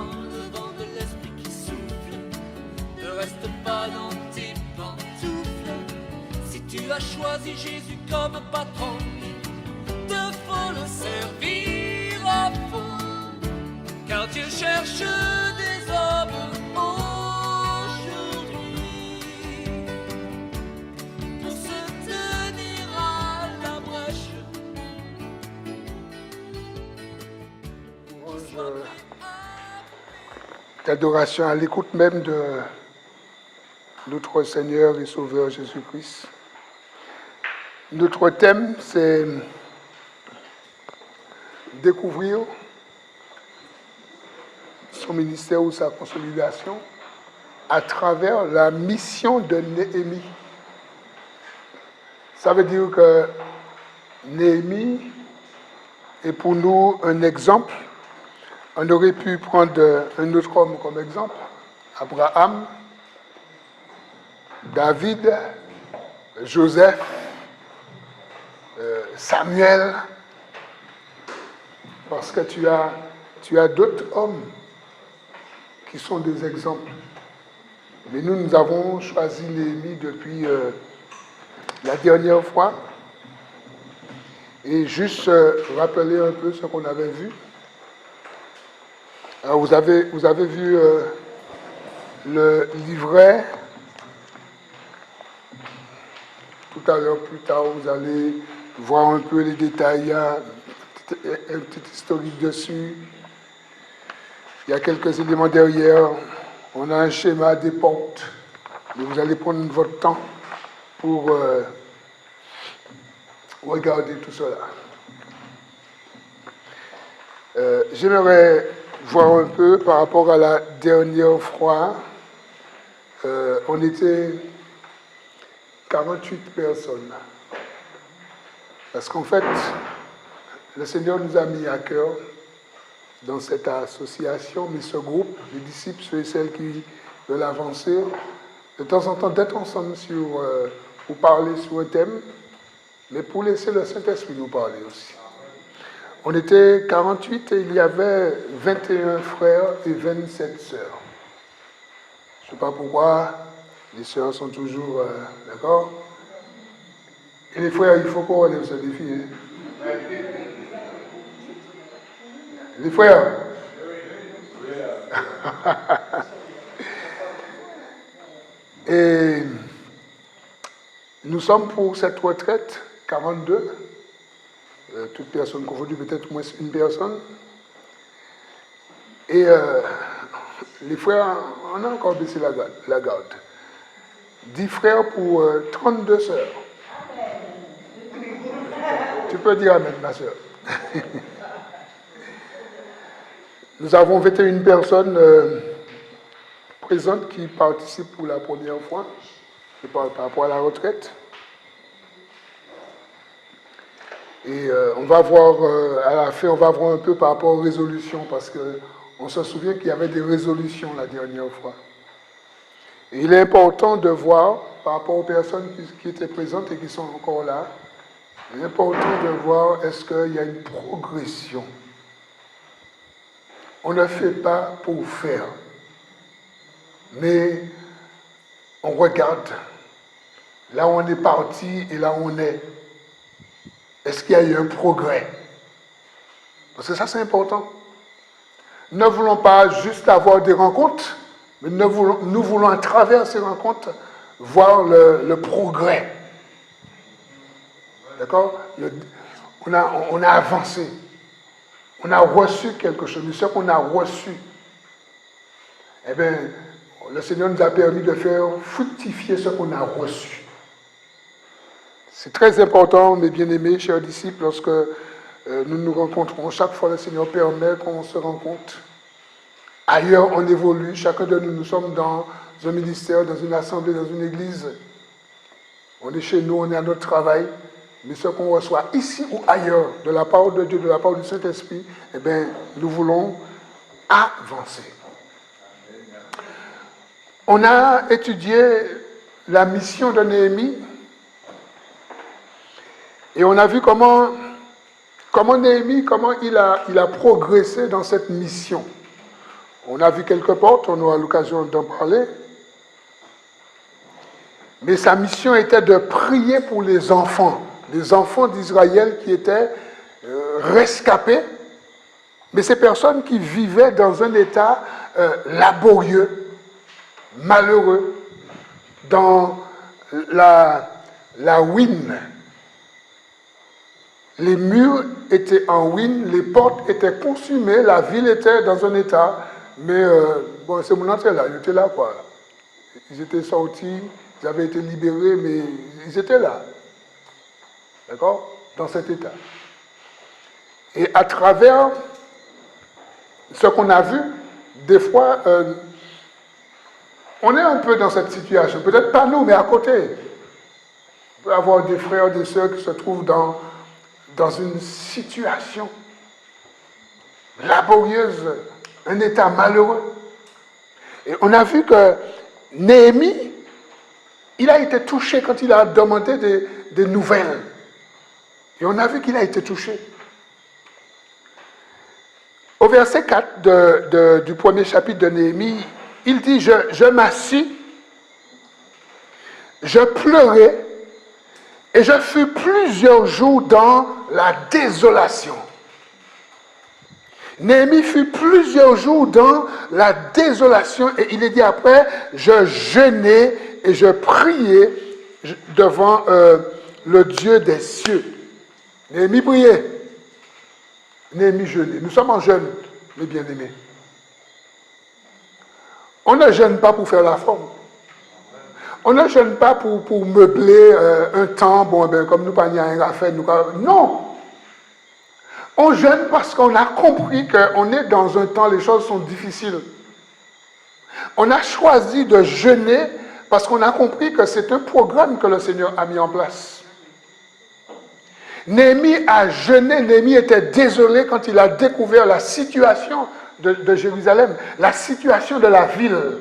sens le vent de l'esprit qui souffle. Ne reste pas dans tes pantoufles. Si tu as choisi Jésus comme patron, te faut le servir à fond. Car Dieu cherche des hommes aujourd'hui pour se tenir à la brèche. D'adoration à l'écoute même de notre Seigneur et Sauveur Jésus-Christ. Notre thème, c'est découvrir son ministère ou sa consolidation à travers la mission de Néhémie. Ça veut dire que Néhémie est pour nous un exemple. On aurait pu prendre un autre homme comme exemple, Abraham, David, Joseph, Samuel, parce que tu as d'autres hommes qui sont des exemples. Mais nous avons choisi Néhémie depuis la dernière fois. Et juste rappeler un peu ce qu'on avait vu. Alors vous avez vu le livret. Tout à l'heure, plus tard, vous allez voir un peu les détails. Il y a un petit historique dessus. Il y a quelques éléments derrière. On a un schéma des portes. Mais vous allez prendre votre temps pour regarder tout cela. J'aimerais voir un peu par rapport à la dernière fois. On était 48 personnes. Parce qu'en fait, le Seigneur nous a mis à cœur dans cette association, mais ce groupe, les disciples, ceux et celles qui veulent avancer, de temps en temps d'être ensemble pour parler sur un thème, mais pour laisser le Saint-Esprit nous parler aussi. On était 48 et il y avait 21 frères et 27 sœurs. Je ne sais pas pourquoi, les sœurs sont toujours d'accord. Et les frères, il faut qu'on relève ce défi. Hein? Les frères. Et nous sommes pour cette retraite 42. Toute personne confondue, peut-être moins une personne. Et les frères, on a encore baissé la garde. 10 frères pour 32 sœurs. Tu peux dire amen, ma sœur. Nous avons 21 personnes présentes qui participent pour la première fois par rapport à la retraite. Et on va voir, à la fin, on va voir un peu par rapport aux résolutions, parce qu'on se souvient qu'il y avait des résolutions la dernière fois. Et il est important de voir, par rapport aux personnes qui étaient présentes et qui sont encore là, il est important de voir est-ce qu'il y a une progression. On ne fait pas pour faire, mais on regarde là où on est parti et là où on est. Est-ce qu'il y a eu un progrès? Parce que ça, c'est important. Nous ne voulons pas juste avoir des rencontres, mais nous voulons à travers ces rencontres voir le progrès. D'accord? On a avancé. On a reçu quelque chose. Mais ce qu'on a reçu, eh bien, le Seigneur nous a permis de faire fructifier ce qu'on a reçu. C'est très important, mes bien-aimés, chers disciples, lorsque nous nous rencontrons. Chaque fois, le Seigneur permet qu'on se rencontre. Ailleurs, on évolue. Chacun de nous, nous sommes dans un ministère, dans une assemblée, dans une église. On est chez nous, on est à notre travail. Mais ce qu'on reçoit ici ou ailleurs, de la parole de Dieu, de la parole du Saint-Esprit, eh bien, nous voulons avancer. On a étudié la mission de Néhémie. Et on a vu comment Néhémie, comment il a progressé dans cette mission. On a vu quelques portes, on aura l'occasion d'en parler. Mais sa mission était de prier pour les enfants d'Israël qui étaient rescapés, mais ces personnes qui vivaient dans un état laborieux, malheureux, dans la ruine. Les murs étaient en ruine, les portes étaient consumées, la ville était dans un état, mais bon, c'est mon entrée là, ils étaient là quoi. Ils étaient sortis, ils avaient été libérés, mais ils étaient là. D'accord? Dans cet état. Et à travers ce qu'on a vu, des fois, on est un peu dans cette situation. Peut-être pas nous, mais à côté. On peut avoir des frères, des sœurs qui se trouvent dans une situation laborieuse, un état malheureux. Et on a vu que Néhémie, il a été touché quand il a demandé des nouvelles. Et on a vu qu'il a été touché. Au verset 4 du premier chapitre de Néhémie, il dit, je m'assis, je pleurais, et je fus plusieurs jours dans la désolation. Néhémie fut plusieurs jours dans la désolation, et il est dit après, je jeûnais et je priais devant le Dieu des cieux. Néhémie priait. Néhémie jeûnait. Nous sommes en jeûne, mes bien-aimés. On ne jeûne pas pour faire la forme. On ne jeûne pas pour meubler un temps, bon, ben, comme nous pas rien à faire. Non. On jeûne parce qu'on a compris qu'on est dans un temps, les choses sont difficiles. On a choisi de jeûner parce qu'on a compris que c'est un programme que le Seigneur a mis en place. Néhémie a jeûné, Néhémie était désolé quand il a découvert la situation de Jérusalem, la situation de la ville.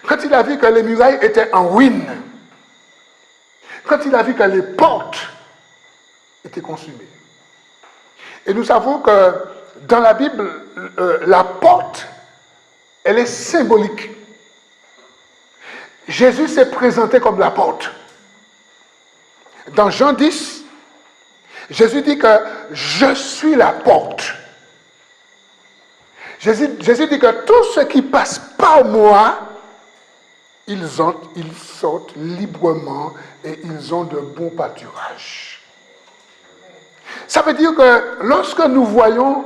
Quand il a vu que les murailles étaient en ruine, quand il a vu que les portes étaient consumées. Et nous savons que dans la Bible, la porte, elle est symbolique. Jésus s'est présenté comme la porte. Dans Jean 10, Jésus dit que je suis la porte. Jésus dit que tous ceux qui passent par moi, ils sortent librement et ils ont de bons pâturages. Ça veut dire que lorsque nous voyons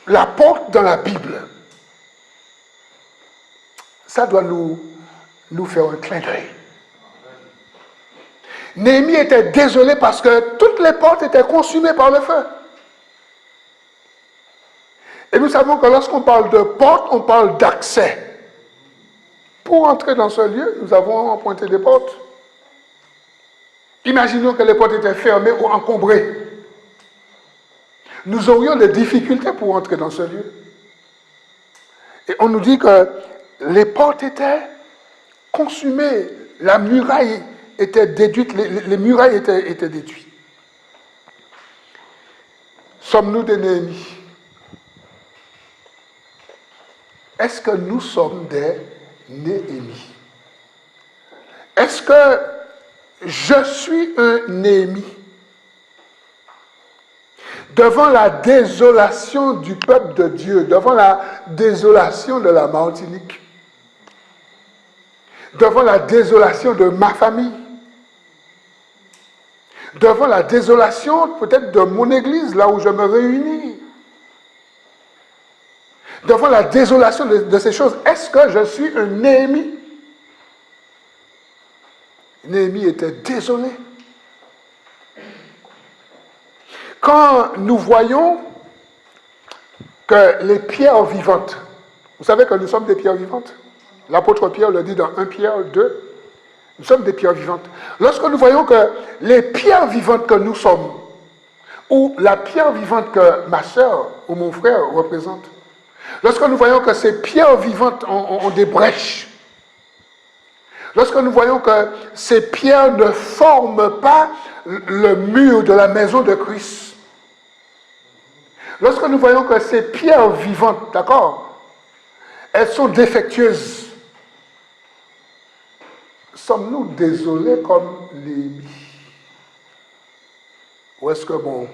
la porte dans la Bible, ça doit nous faire un clin d'œil. Néhémie était désolé parce que toutes les portes étaient consumées par le feu. Et nous savons que lorsqu'on parle de porte, on parle d'accès. Pour entrer dans ce lieu, nous avons pointé des portes. Imaginons que les portes étaient fermées ou encombrées. Nous aurions des difficultés pour entrer dans ce lieu. Et on nous dit que les portes étaient consumées, la muraille était détruite, les murailles étaient détruites. Sommes-nous des Néhémies? Est-ce que nous sommes des Néhémies? Est-ce que je suis un Néhémie? Devant la désolation du peuple de Dieu, devant la désolation de la Martinique, devant la désolation de ma famille, devant la désolation peut-être de mon église, là où je me réunis, devant la désolation de ces choses, est-ce que je suis un Néhémie? Néhémie était désolé. Quand nous voyons que les pierres vivantes, vous savez que nous sommes des pierres vivantes, l'apôtre Pierre le dit dans 1 Pierre 2, nous sommes des pierres vivantes. Lorsque nous voyons que les pierres vivantes que nous sommes, ou la pierre vivante que ma soeur ou mon frère représente, lorsque nous voyons que ces pierres vivantes ont des brèches, lorsque nous voyons que ces pierres ne forment pas le mur de la maison de Christ, Lorsque nous voyons que ces pierres vivantes, d'accord, elles sont défectueuses, sommes-nous désolés comme Néhémie? Ou est-ce que, bon,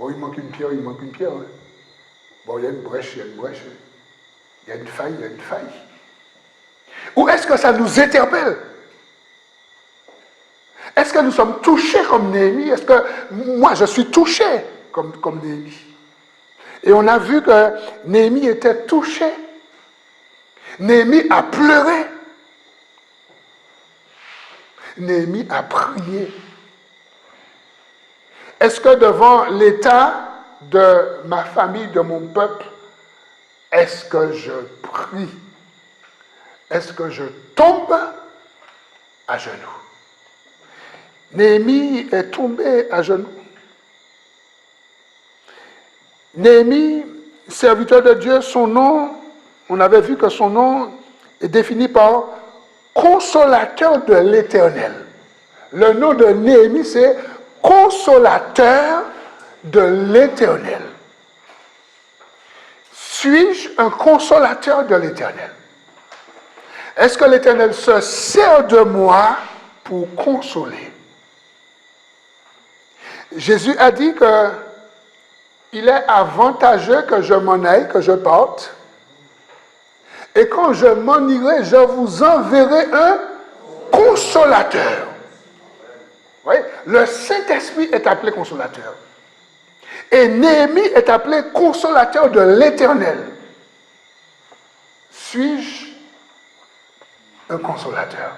il manque une pierre, il manque une pierre. Hein? Bon, il y a une brèche, il y a une brèche. Il y a une faille, il y a une faille. Ou est-ce que ça nous interpelle? Est-ce que nous sommes touchés comme Néhémie? Est-ce que moi, je suis touché comme Néhémie? Et on a vu que Néhémie était touché. Néhémie a pleuré. Néhémie a prié. Est-ce que devant l'état de ma famille, de mon peuple, est-ce que je prie? Est-ce que je tombe à genoux? Néhémie est tombé à genoux. Néhémie, serviteur de Dieu, son nom, on avait vu que son nom est défini par consolateur de l'Éternel. Le nom de Néhémie, c'est consolateur de l'Éternel. Suis-je un consolateur de l'Éternel? Est-ce que l'Éternel se sert de moi pour consoler? Jésus a dit qu'il est avantageux que je m'en aille, que je parte. Et quand je m'en irai, je vous enverrai un consolateur. Oui, le Saint-Esprit est appelé consolateur. Et Néhémie est appelé consolateur de l'Éternel. Suis-je un consolateur?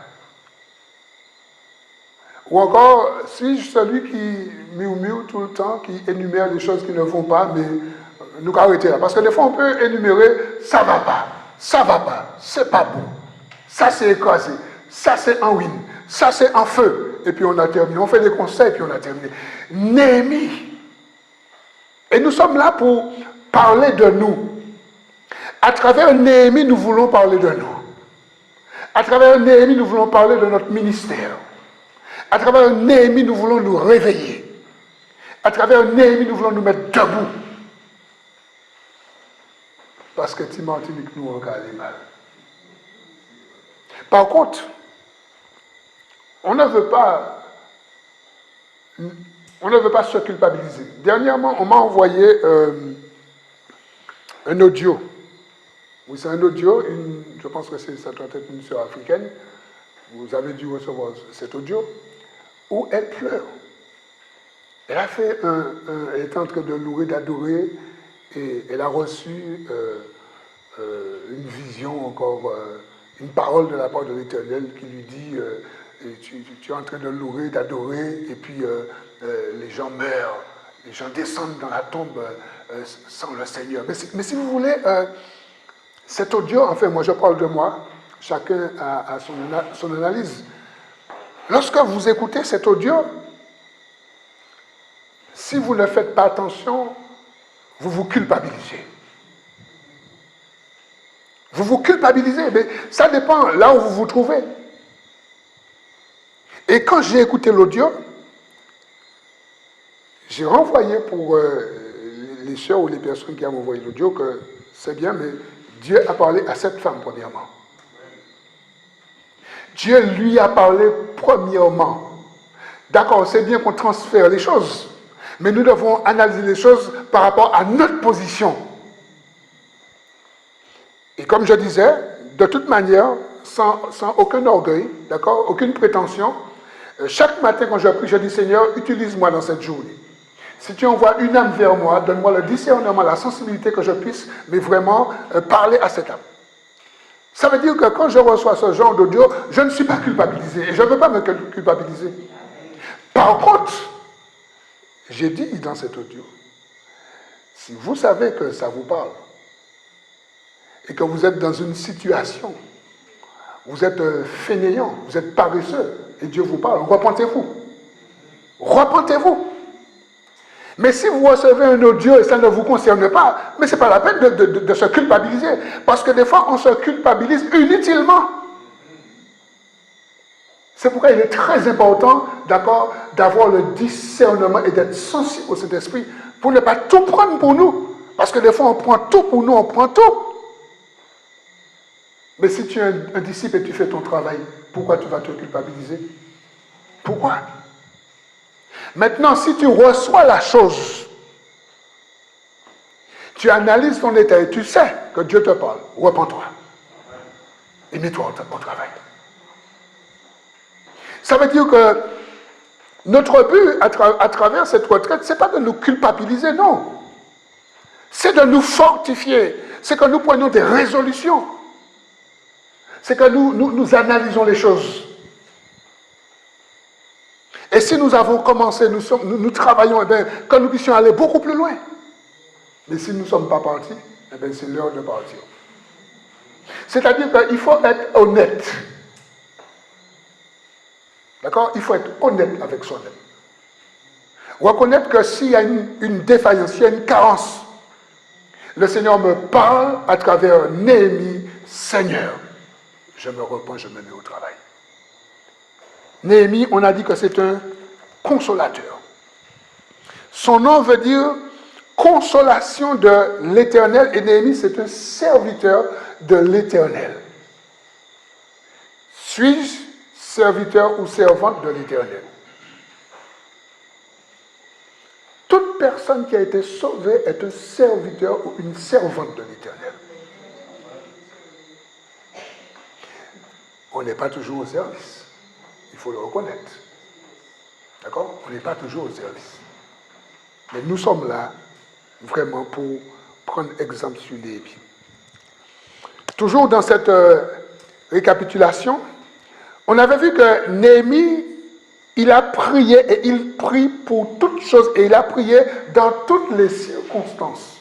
Ou encore, suis-je celui qui murmure tout le temps, qui énumère les choses qui ne vont pas, mais nous arrêter là? Parce que des fois, on peut énumérer, ça va pas, c'est pas bon, ça c'est écrasé, ça c'est en ruine, ça c'est en feu, et puis on a terminé. On fait des conseils, et puis on a terminé. Néhémie. Et nous sommes là pour parler de nous. À travers Néhémie, nous voulons parler de nous. À travers Néhémie, nous voulons parler de notre ministère. À travers Néhémie, nous voulons nous réveiller. À travers Néhémie, nous voulons nous mettre debout. Parce que Timotinique nous regarde mal. Par contre, on ne veut pas se culpabiliser. Dernièrement, on m'a envoyé un audio. Oui, c'est un audio, je pense que ça doit être une sœur africaine. Vous avez dû recevoir cet audio, où elle pleure. Elle a fait elle est en train de louer, d'adorer, et elle a reçu une vision encore, une parole de la part de l'Éternel qui lui dit tu es en train de louer, d'adorer, et puis les gens meurent, les gens descendent dans la tombe sans le Seigneur. Mais si vous voulez, cet audio, enfin moi je parle de moi, chacun a son analyse. Lorsque vous écoutez cet audio, si vous ne faites pas attention, vous vous culpabilisez. Vous vous culpabilisez, mais ça dépend là où vous vous trouvez. Et quand j'ai écouté l'audio, j'ai renvoyé pour les sœurs ou les personnes qui ont envoyé l'audio que c'est bien, mais Dieu a parlé à cette femme premièrement. Dieu lui a parlé premièrement. D'accord, c'est bien qu'on transfère les choses, mais nous devons analyser les choses par rapport à notre position. Et comme je disais, de toute manière, sans aucun orgueil, d'accord, aucune prétention, chaque matin quand je prie, je dis Seigneur, utilise-moi dans cette journée. Si tu envoies une âme vers moi, donne-moi le discernement, la sensibilité que je puisse, mais vraiment parler à cette âme. Ça veut dire que quand je reçois ce genre d'audio, je ne suis pas culpabilisé et je ne veux pas me culpabiliser. Par contre, j'ai dit dans cet audio, si vous savez que ça vous parle et que vous êtes dans une situation, vous êtes fainéant, vous êtes paresseux et Dieu vous parle, repentez-vous. Repentez-vous. Mais si vous recevez un audio et ça ne vous concerne pas, mais ce n'est pas la peine de se culpabiliser. Parce que des fois, on se culpabilise inutilement. C'est pourquoi il est très important, d'accord, d'avoir le discernement et d'être sensible au Saint-Esprit pour ne pas tout prendre pour nous. Parce que des fois, on prend tout pour nous, on prend tout. Mais si tu es un disciple et tu fais ton travail, pourquoi tu vas te culpabiliser? Pourquoi? Maintenant, si tu reçois la chose, tu analyses ton état et tu sais que Dieu te parle, repens-toi. Et mets-toi au travail. Ça veut dire que notre but à travers cette retraite, ce n'est pas de nous culpabiliser, non. C'est de nous fortifier. C'est que nous prenions des résolutions. C'est que nous analysons les choses. Et si nous avons commencé, nous travaillons, eh bien, que nous puissions aller beaucoup plus loin. Mais si nous ne sommes pas partis, eh bien, c'est l'heure de partir. C'est-à-dire qu'il faut être honnête. D'accord? Il faut être honnête avec soi-même. Reconnaître que s'il y a une défaillance, s'il y a une carence, le Seigneur me parle à travers Néhémie, Seigneur, je me repens, je me mets au travail. Néhémie, on a dit que c'est un consolateur. Son nom veut dire consolation de l'Éternel, et Néhémie, c'est un serviteur de l'Éternel. Suis-je serviteur ou servante de l'Éternel? Toute personne qui a été sauvée est un serviteur ou une servante de l'Éternel. On n'est pas toujours au service. Il faut le reconnaître. D'accord? On n'est pas toujours au service. Mais nous sommes là vraiment pour prendre exemple sur Néhémie. Toujours dans cette récapitulation, on avait vu que Néhémie, il a prié et il prie pour toutes choses et il a prié dans toutes les circonstances.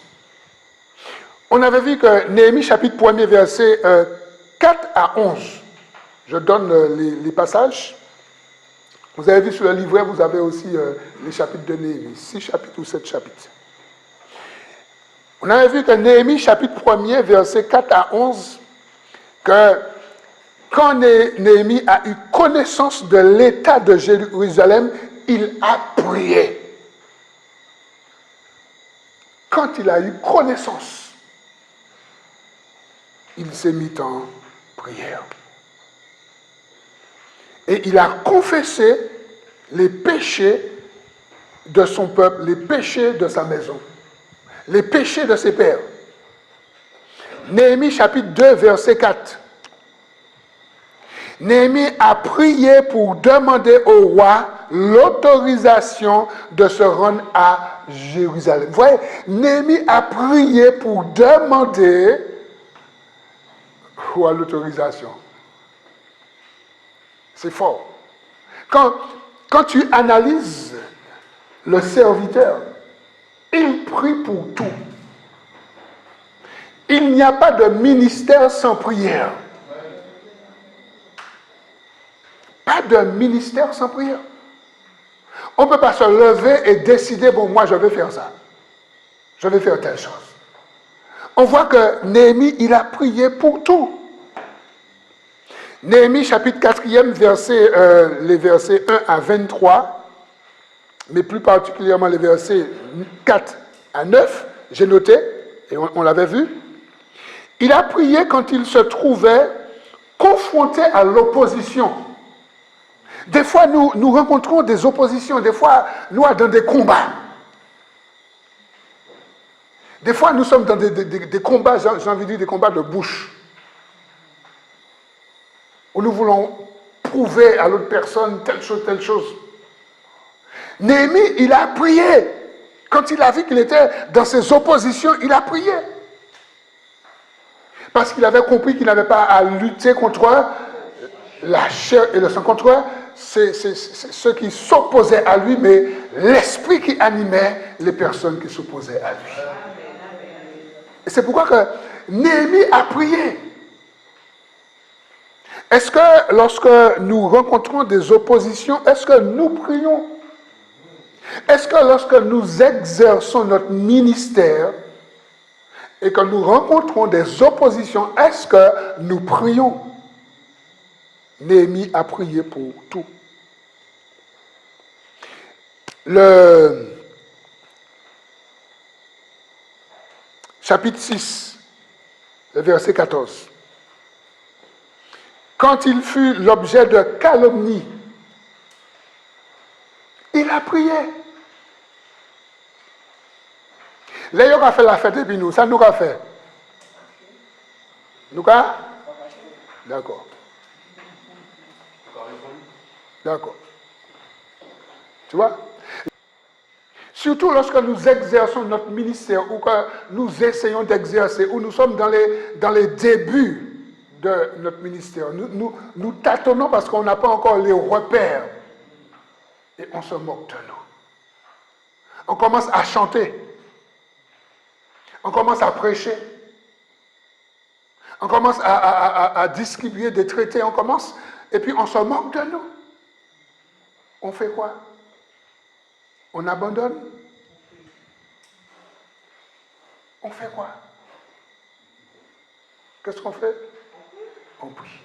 On avait vu que Néhémie, chapitre 1er, versets 4 à 11. Je donne les passages. Vous avez vu sur le livret, vous avez aussi les chapitres de Néhémie, 6 chapitres ou 7 chapitres. On avait vu que Néhémie, chapitre 1er, versets 4 à 11, que quand Néhémie a eu connaissance de l'état de Jérusalem, il a prié. Quand il a eu connaissance, il s'est mis en prière. Et il a confessé les péchés de son peuple, les péchés de sa maison, les péchés de ses pères. Néhémie chapitre 2, verset 4. Néhémie a prié pour demander au roi l'autorisation de se rendre à Jérusalem. Vous voyez, Néhémie a prié pour demander l'autorisation. C'est fort. Quand tu analyses le serviteur, il prie pour tout. Il n'y a pas de ministère sans prière. Pas de ministère sans prière. On ne peut pas se lever et décider, bon, moi je vais faire ça. Je vais faire telle chose. On voit que Néhémie, il a prié pour tout. Néhémie, chapitre 4e, les versets 1 à 23, mais plus particulièrement les versets 4 à 9, j'ai noté, et on l'avait vu. Il a prié quand il se trouvait confronté à l'opposition. Des fois, nous rencontrons des oppositions, des fois, nous sommes dans des combats. Des fois, nous sommes dans des combats, j'ai envie de dire des combats de bouche. Où nous voulons prouver à l'autre personne telle chose. Néhémie, il a prié. Quand il a vu qu'il était dans ses oppositions, il a prié. Parce qu'il avait compris qu'il n'avait pas à lutter contre la chair et le sang, contre ceux qui s'opposaient à lui, mais l'esprit qui animait les personnes qui s'opposaient à lui. Et c'est pourquoi que Néhémie a prié. Est-ce que lorsque nous rencontrons des oppositions, est-ce que nous prions? Est-ce que lorsque nous exerçons notre ministère et que nous rencontrons des oppositions, est-ce que nous prions? Néhémie a prié pour tout. chapitre 6, le verset 14. Quand il fut l'objet de calomnie, il a prié. Là, il a fait la fête et puis nous, ça nous a fait. Nous a? D'accord. D'accord. Tu vois? Surtout lorsque nous exerçons notre ministère ou que nous essayons d'exercer, ou nous sommes dans les débuts de notre ministère. Nous tâtonnons parce qu'on n'a pas encore les repères. Et on se moque de nous. On commence à chanter. On commence à prêcher. On commence à distribuer des traités. On commence, et puis on se moque de nous. On fait quoi? On abandonne? On fait quoi? Qu'est-ce qu'on fait? On prie.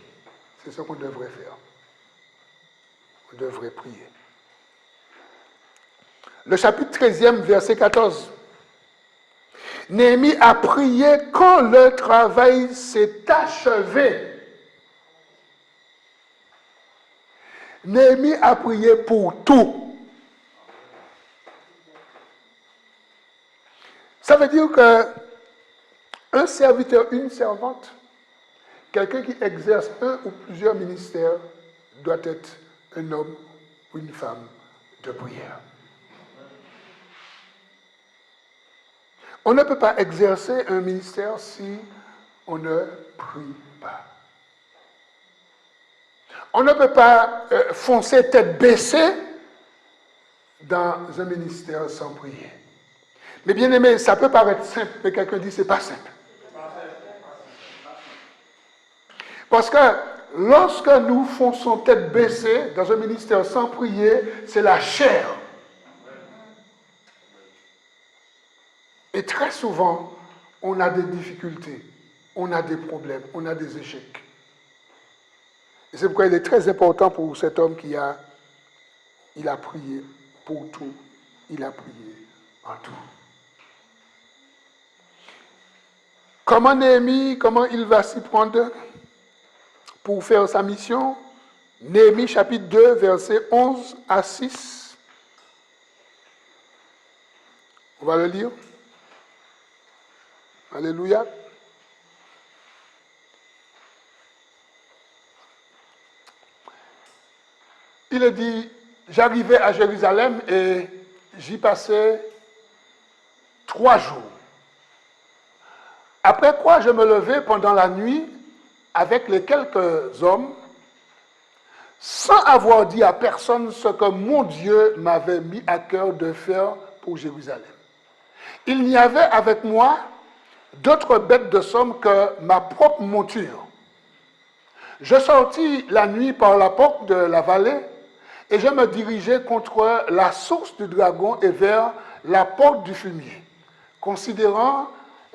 C'est ce qu'on devrait faire. On devrait prier. Le chapitre 13e, verset 14. Néhémie a prié quand le travail s'est achevé. Néhémie a prié pour tout. Ça veut dire qu'un serviteur, une servante, quelqu'un qui exerce un ou plusieurs ministères doit être un homme ou une femme de prière. On ne peut pas exercer un ministère si on ne prie pas. On ne peut pas foncer tête baissée dans un ministère sans prier. Mais bien aimé, ça peut paraître simple, mais quelqu'un dit que ce n'est pas simple. Parce que lorsque nous fonçons tête baissée dans un ministère sans prier, c'est la chair. Et très souvent, on a des difficultés, on a des problèmes, on a des échecs. Et c'est pourquoi il est très important pour cet homme il a prié pour tout, il a prié en tout. Comment Néhémie, comment il va s'y prendre pour faire sa mission? Néhémie chapitre 2, versets 11 à 6. On va le lire. Alléluia. Il est dit, j'arrivais à Jérusalem et j'y passais 3 jours. Après quoi, je me levai pendant la nuit avec les quelques hommes, sans avoir dit à personne ce que mon Dieu m'avait mis à cœur de faire pour Jérusalem. Il n'y avait avec moi d'autres bêtes de somme que ma propre monture. Je sortis la nuit par la porte de la vallée et je me dirigeai contre la source du dragon et vers la porte du fumier, considérant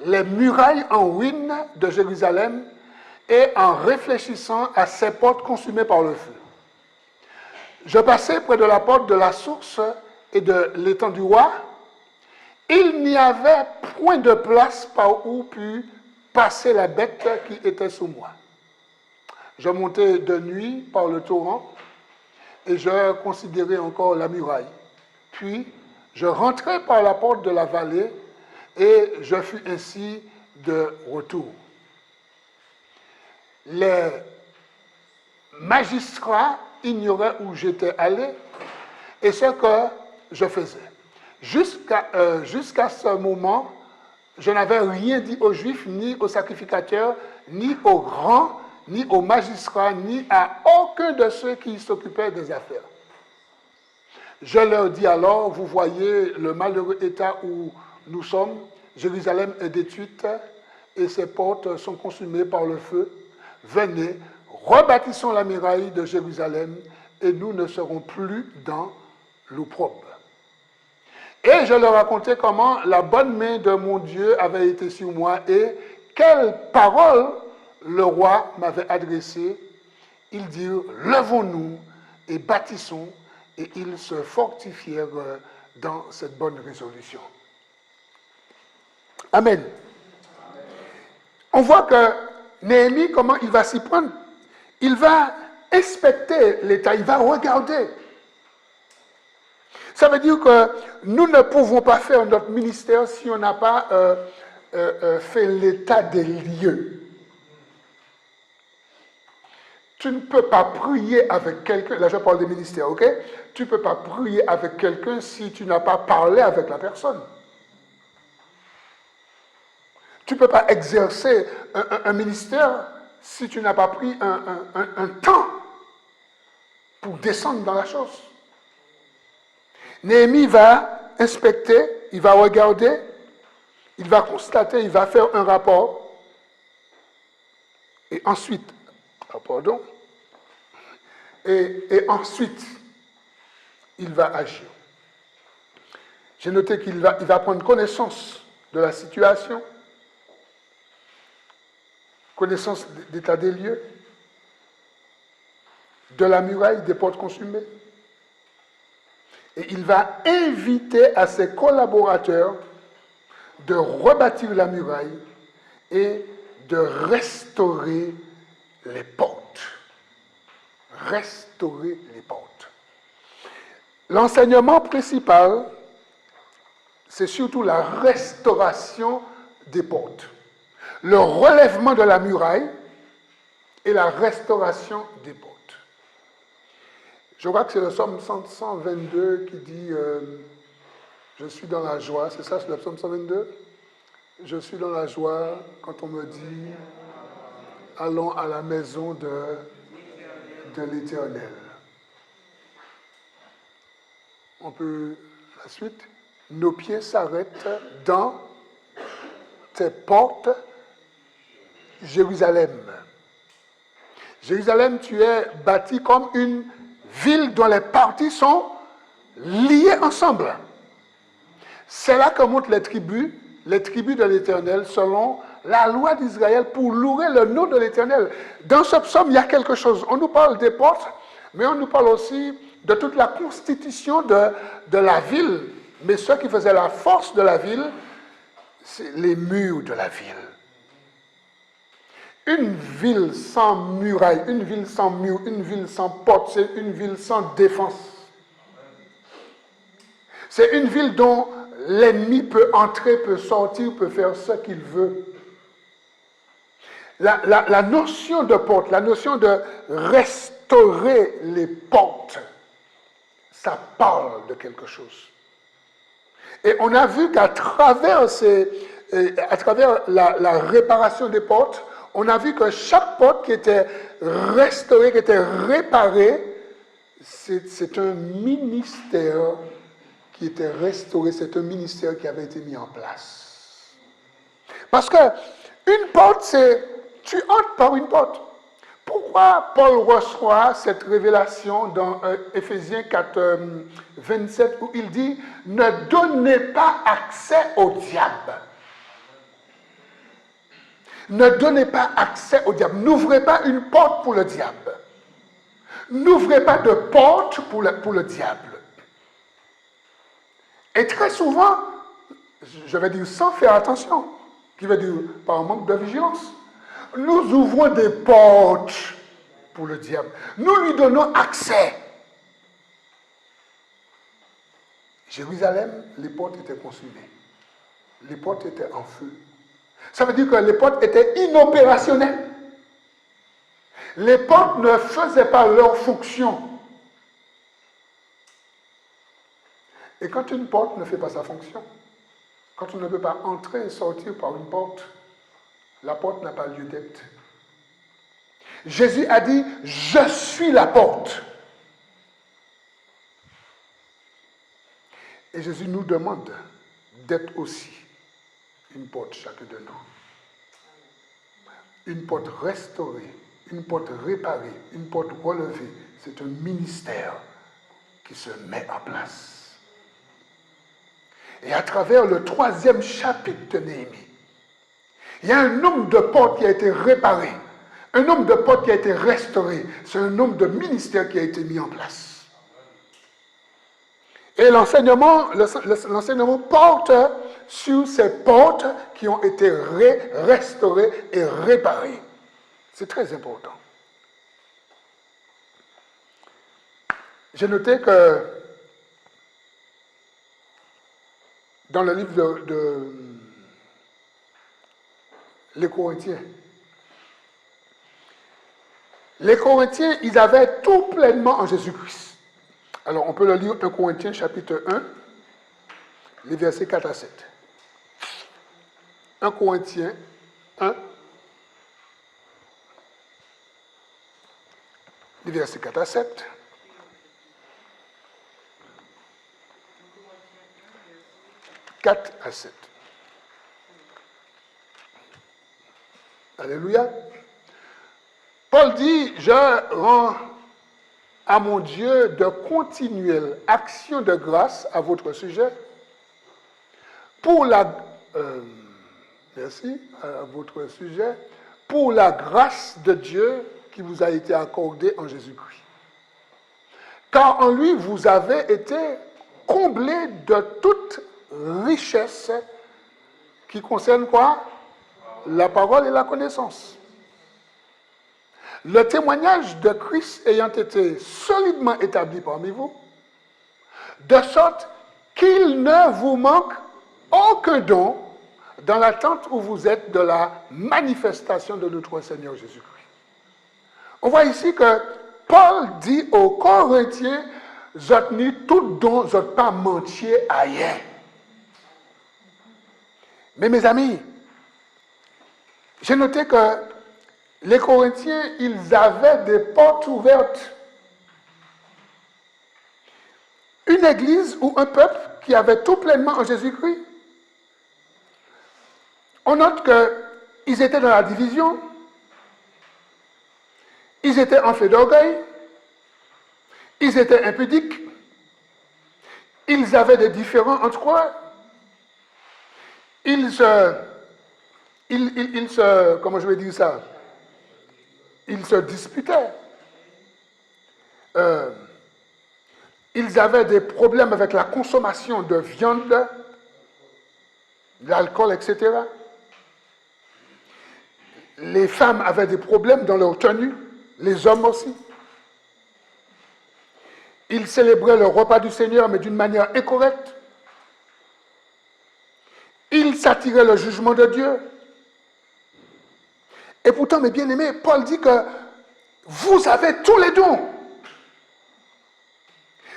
les murailles en ruine de Jérusalem et en réfléchissant à ces portes consumées par le feu. Je passai près de la porte de la source et de l'étang du roi. Il n'y avait point de place par où put passer la bête qui était sous moi. Je montai de nuit par le torrent et je considérai encore la muraille. Puis, je rentrai par la porte de la vallée et je fus ainsi de retour. Les magistrats ignoraient où j'étais allé et ce que je faisais. Jusqu'à ce moment, je n'avais rien dit aux Juifs, ni aux sacrificateurs, ni aux grands, ni aux magistrats, ni à aucun de ceux qui s'occupaient des affaires. Je leur dis alors, vous voyez le malheureux état où nous sommes, Jérusalem est détruite et ses portes sont consumées par le feu. Venez, rebâtissons la muraille de Jérusalem et nous ne serons plus dans l'opprobre. Et je leur racontai comment la bonne main de mon Dieu avait été sur moi et quelles paroles le roi m'avait adressées. Ils dirent, levons-nous et bâtissons, et ils se fortifièrent dans cette bonne résolution. Amen. On voit que Néhémie, comment il va s'y prendre? Il va inspecter l'état, il va regarder. Ça veut dire que nous ne pouvons pas faire notre ministère si on n'a pas fait l'état des lieux. Tu ne peux pas prier avec quelqu'un, là je parle des ministères, ok? Tu ne peux pas prier avec quelqu'un si tu n'as pas parlé avec la personne. Tu ne peux pas exercer un ministère si tu n'as pas pris un temps pour descendre dans la chose. Néhémie va inspecter, il va regarder, il va constater, il va faire un rapport. Et ensuite, et ensuite, il va agir. J'ai noté qu'il va prendre connaissance de la situation, connaissance d'état des lieux, de la muraille, des portes consumées. Et il va inviter à ses collaborateurs de rebâtir la muraille et de restaurer les portes. Restaurer les portes. L'enseignement principal, c'est surtout la restauration des portes. Le relèvement de la muraille et la restauration des portes. Je crois que c'est le psaume 122 qui dit je suis dans la joie. C'est ça, c'est le psaume 122? Je suis dans la joie quand on me dit allons à la maison de l'Éternel. On peut, la suite, nos pieds s'arrêtent dans tes portes, Jérusalem. Jérusalem, tu es bâti comme une ville dont les parties sont liées ensemble. C'est là que montent les tribus de l'Éternel, selon la loi d'Israël, pour louer le nom de l'Éternel. Dans ce psaume, il y a quelque chose. On nous parle des portes, mais on nous parle aussi de toute la constitution de la ville. Mais ce qui faisait la force de la ville, c'est les murs de la ville. Une ville sans muraille, une ville sans mur, une ville sans porte, c'est une ville sans défense. C'est une ville dont l'ennemi peut entrer, peut sortir, peut faire ce qu'il veut. La notion de porte, la notion de restaurer les portes, ça parle de quelque chose. Et on a vu qu'à travers, la réparation des portes, on a vu que chaque porte qui était restaurée, qui était réparée, c'est un ministère qui était restauré, c'est un ministère qui avait été mis en place. Parce que une porte, c'est, tu entres par une porte. Pourquoi Paul reçoit cette révélation dans Éphésiens 4, 27, où il dit « Ne donnez pas accès au diable ». Ne donnez pas accès au diable. N'ouvrez pas une porte pour le diable. N'ouvrez pas de porte pour le diable. Et très souvent, je vais dire sans faire attention, qui veut dire par manque de vigilance, nous ouvrons des portes pour le diable. Nous lui donnons accès. Jérusalem, les portes étaient consumées. Les portes étaient en feu. Ça veut dire que les portes étaient inopérationnelles. Les portes ne faisaient pas leur fonction. Et quand une porte ne fait pas sa fonction, quand on ne peut pas entrer et sortir par une porte, la porte n'a pas lieu d'être. Jésus a dit « Je suis la porte ». Et Jésus nous demande d'être aussi une porte, chacun de nous. Une porte restaurée, une porte réparée, une porte relevée. C'est un ministère qui se met en place. Et à travers le 3e chapitre de Néhémie, il y a un nombre de portes qui a été réparé, un nombre de portes qui a été restauré. C'est un nombre de ministères qui a été mis en place. Et l'enseignement porte sur ces portes qui ont été restaurées et réparées. C'est très important. J'ai noté que dans le livre de les Corinthiens, ils avaient tout pleinement en Jésus-Christ. Alors, on peut le lire 1 Corinthiens chapitre 1, les versets 4 à 7. 1 Corinthiens 1, les versets 4 à 7. « 4 à 7. Alléluia. Paul dit, je rends à mon Dieu de continuelles actions de grâce à votre sujet pour la pour la grâce de Dieu qui vous a été accordée en Jésus-Christ. Car en lui, vous avez été comblés de toute richesse qui concerne quoi? La parole et la connaissance. Le témoignage de Christ ayant été solidement établi parmi vous, de sorte qu'il ne vous manque aucun don dans l'attente où vous êtes de la manifestation de notre Seigneur Jésus-Christ. On voit ici que Paul dit aux Corinthiens, zot ni tout don, zot pas mentier ailleurs. Mais mes amis, j'ai noté que les Corinthiens, ils avaient des portes ouvertes. Une église ou un peuple qui avait tout pleinement en Jésus-Christ. On note qu'ils étaient dans la division, ils étaient enflés d'orgueil, ils étaient impudiques, ils avaient des différends entre eux, ils se disputaient. Ils avaient des problèmes avec la consommation de viande, l'alcool, etc. Les femmes avaient des problèmes dans leur tenue, les hommes aussi. Ils célébraient le repas du Seigneur, mais d'une manière incorrecte. Ils s'attiraient le jugement de Dieu. Et pourtant, mes bien-aimés, Paul dit que vous avez tous les dons.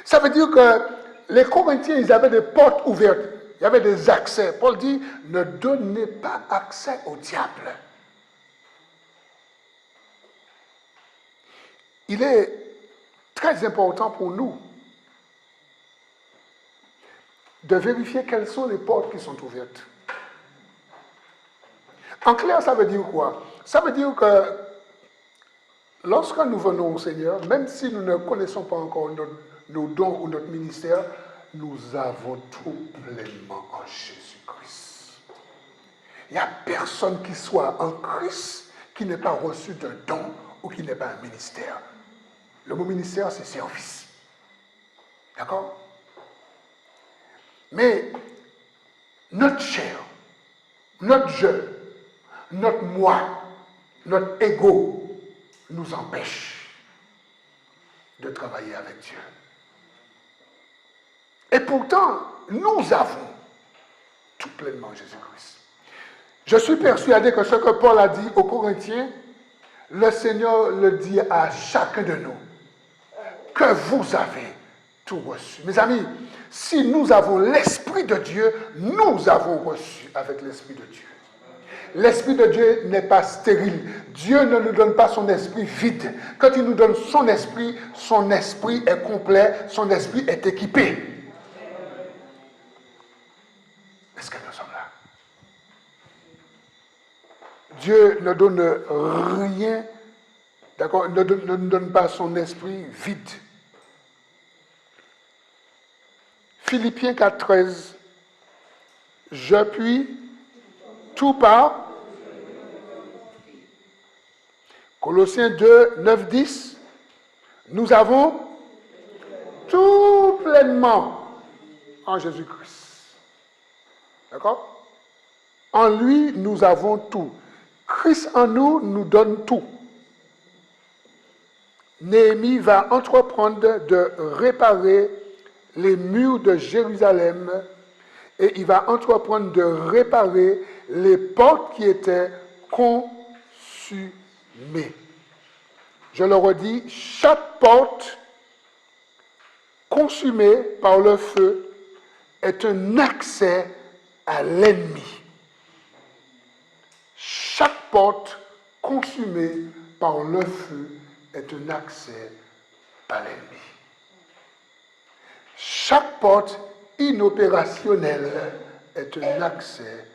Ça veut dire que les Corinthiens, ils avaient des portes ouvertes. Il y avait des accès. Paul dit, ne donnez pas accès au diable. Il est très important pour nous de vérifier quelles sont les portes qui sont ouvertes. En clair, ça veut dire quoi? Ça veut dire que lorsque nous venons au Seigneur, même si nous ne connaissons pas encore nos dons ou notre ministère, nous avons tout pleinement en Jésus-Christ. Il n'y a personne qui soit en Christ qui n'ait pas reçu d'un don ou qui n'ait pas un ministère. Le mot ministère, c'est service. D'accord? Mais notre chair, notre je, notre moi, notre ego nous empêche de travailler avec Dieu. Et pourtant, nous avons tout pleinement Jésus-Christ. Je suis persuadé que ce que Paul a dit aux Corinthiens, le Seigneur le dit à chacun de nous, que vous avez tout reçu. Mes amis, si nous avons l'Esprit de Dieu, nous avons reçu avec l'Esprit de Dieu. L'Esprit de Dieu n'est pas stérile. Dieu ne nous donne pas son esprit vide. Quand il nous donne son esprit est complet, son esprit est équipé. Est-ce que nous sommes là? Dieu ne donne rien, d'accord, ne nous donne pas son esprit vide. Philippiens 4,13. Je puis tout par. Colossiens 2, 9, 10. Nous avons tout pleinement en Jésus-Christ. D'accord? En lui, nous avons tout. Christ en nous nous donne tout. Néhémie va entreprendre de réparer les murs de Jérusalem et il va entreprendre de réparer les portes qui étaient consumées. Je le redis, chaque porte consumée par le feu est un accès à l'ennemi. Chaque porte consumée par le feu est un accès à l'ennemi. Chaque porte inopérationnelle est un accès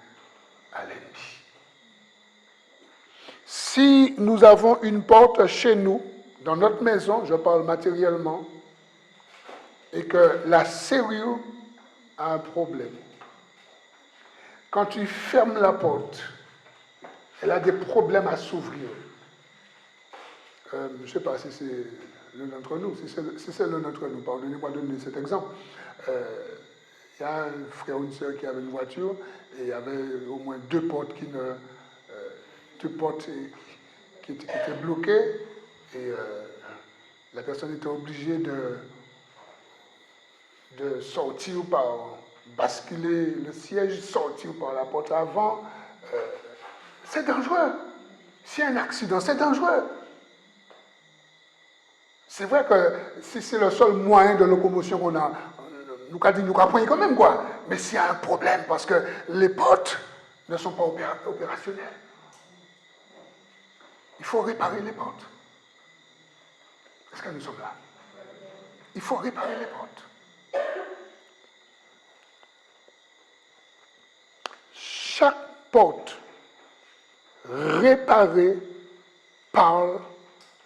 à l'ennemi. Si nous avons une porte chez nous, dans notre maison, je parle matériellement, et que la serrure a un problème, quand tu fermes la porte, elle a des problèmes à s'ouvrir. Je ne sais pas si c'est l'un d'entre nous, si c'est l'un d'entre nous, pardonnez-moi de donner cet exemple. Il y a un frère ou une sœur qui avait une voiture et il y avait au moins deux portes qui étaient bloquées et la personne était obligée de sortir par basculer le siège, sortir par la porte avant. C'est dangereux. S'il y a un accident, c'est dangereux. C'est vrai que si c'est le seul moyen de locomotion qu'on a, nous avons quand même quoi. Mais s'il y a un problème, parce que les portes ne sont pas opérationnelles, il faut réparer les portes. Est-ce que nous sommes là? Il faut réparer les portes. Chaque porte réparée parle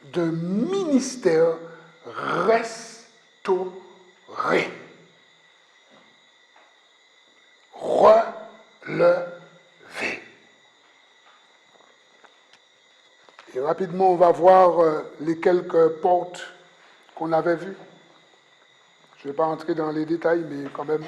d'un ministère restauré. Relevé. Et rapidement, on va voir les quelques portes qu'on avait vues. Je ne vais pas entrer dans les détails, mais quand même,